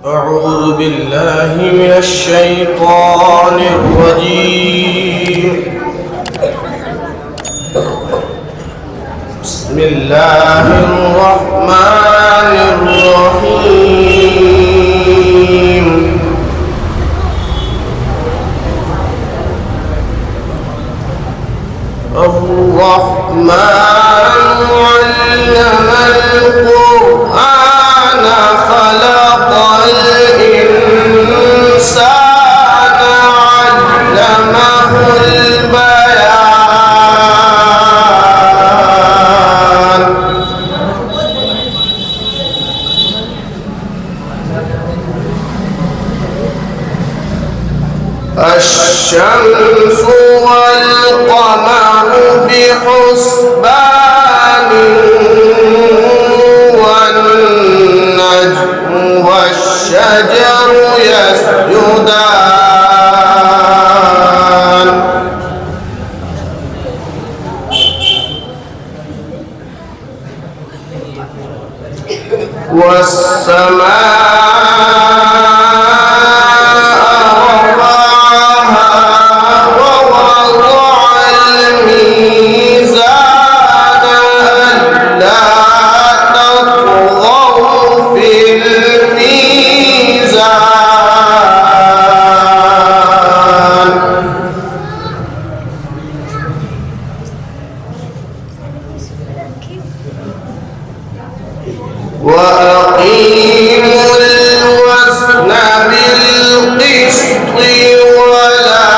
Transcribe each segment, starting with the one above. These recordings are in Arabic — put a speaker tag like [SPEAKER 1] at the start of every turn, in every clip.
[SPEAKER 1] أعوذ بالله من الشيطان الرجيم. بسم الله الرحمن الرحيم. الرحمن علم القرآن خلق الإنسان علمه البيان. الشمس والقمر بحسبان والنجم والشجر يسجدان والسماء وأقيموا الوزن بالقسط ولا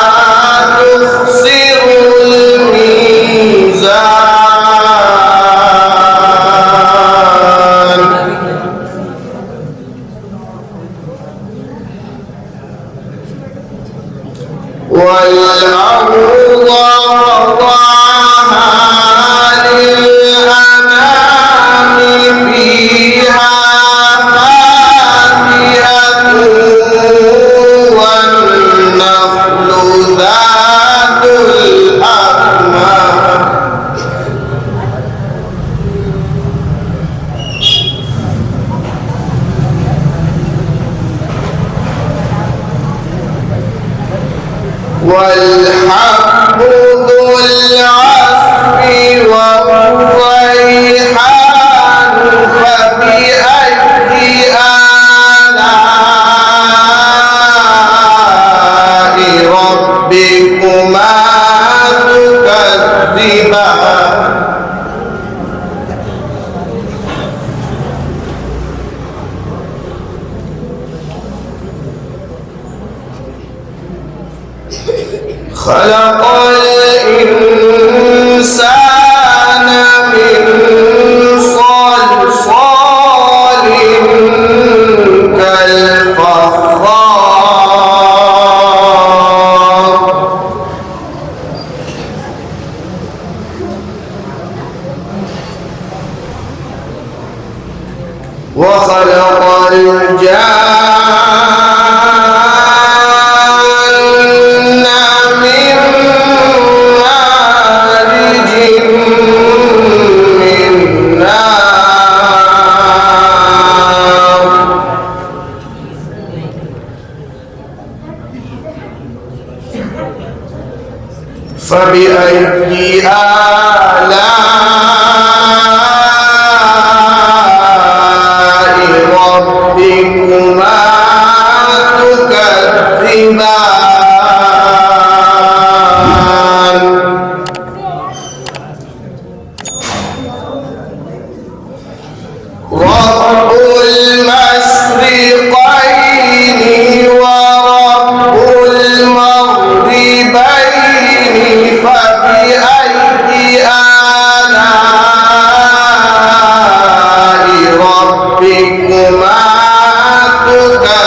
[SPEAKER 1] تخسروا الميزان. والأرض وضعها للأنام فيها فاكهة والنخل ذات الأكمام والحب ذو العصف والريحان فبأي آلاء ربكما تكذبان. خلق الإنسان من صلصال كالفخار وخلق الجان من مارج من نار فبأي آلاء ربكما تكذبان. رب المشرقين ورب المغربين فبأي آلاء ربكما تكذبان.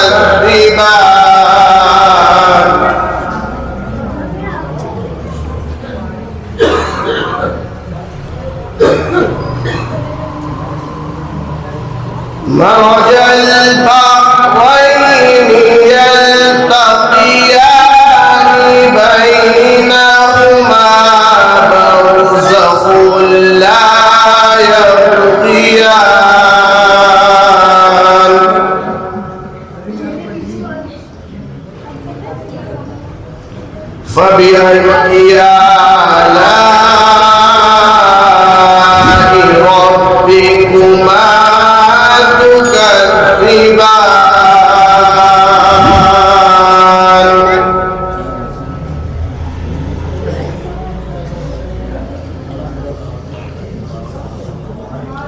[SPEAKER 1] مرج البحرين يلتقيان بينهما برزخ لا يبغيان آلاء ربكما تكذبان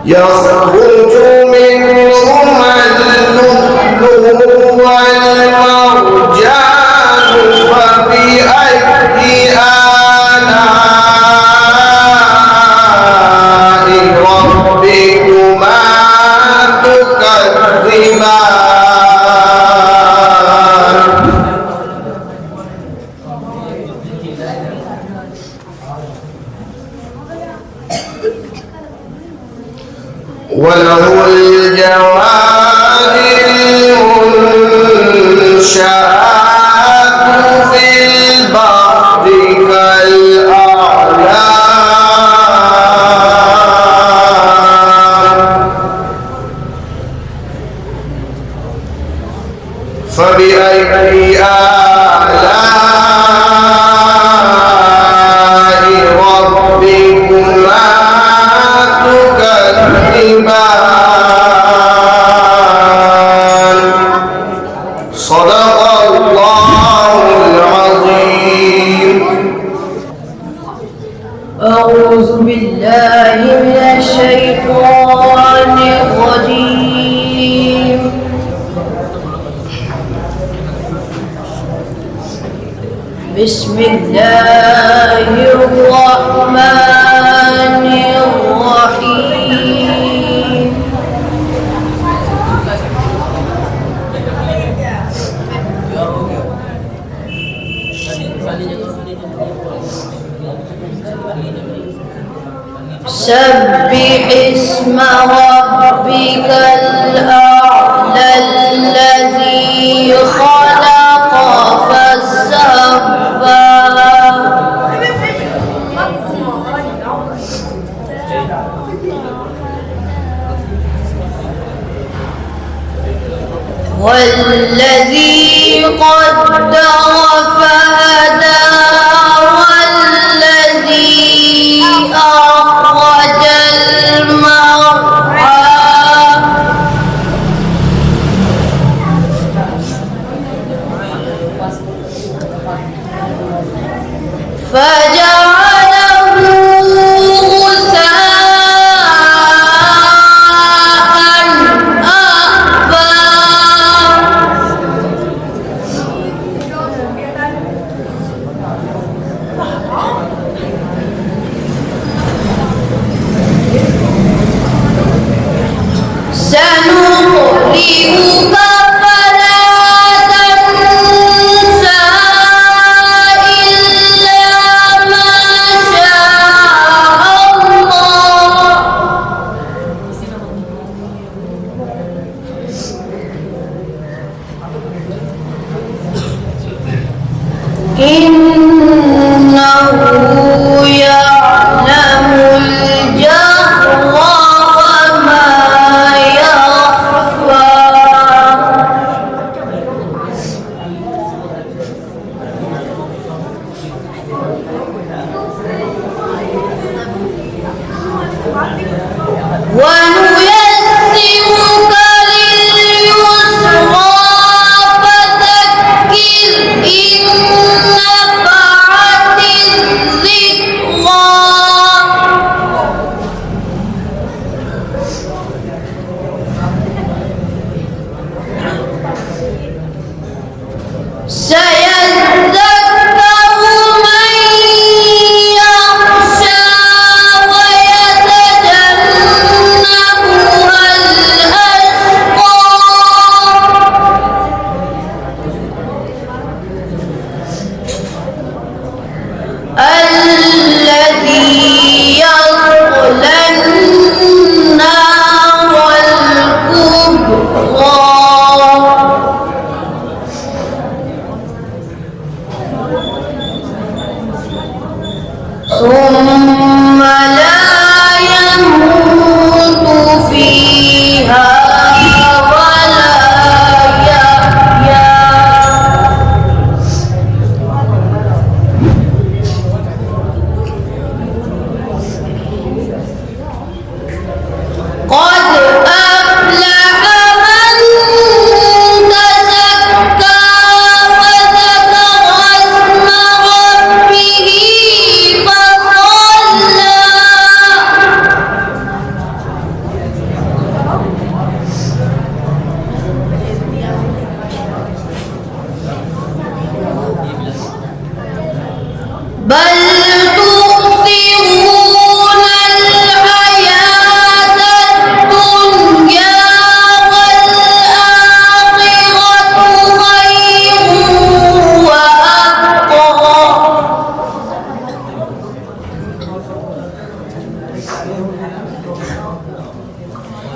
[SPEAKER 1] يخرج منهما اللؤلؤ والمرجان فبأي آلاء ربكما تكذبان وله الجوار المنشآت في البحر كالأعلام فبأي آلاء ربكما تكذبان صدق الله العظيم.
[SPEAKER 2] أعوذ بالله من الشيطان الرجيم. بسم الله الرحمن الرحيم. سبح اسم ربك الأعلى الذي خلق فسوى والذي قدر فهدى والذي أخرج المرعى فجعله سنقرئك فلا تنسى إلا ما شاء الله إنه يعلم الجهر وما يخفى ونيسرك لليسرى فذكر إن نفعت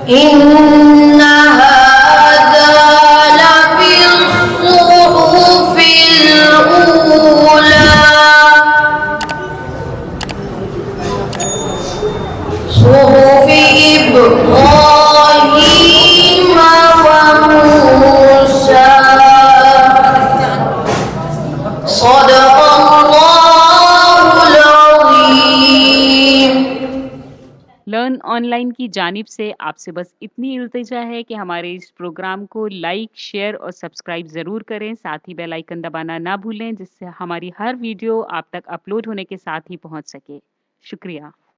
[SPEAKER 2] إن هذا لفي الصحف الأولى صحف إبراهيم وموسى صدق الله العظيम।
[SPEAKER 3] Learn online की जानिब से आपसे बस इतनी इल्तिजा है कि हमारे इस प्रोग्राम को लाइक, शेयर और सब्सक्राइब ज़रूर करें। साथ ही बेल आइकन दबाना ना भूलें, जिससे हमारी हर वीडियो आप तक अपलोड होने के साथ ही पहुंच सके। शुक्रिया।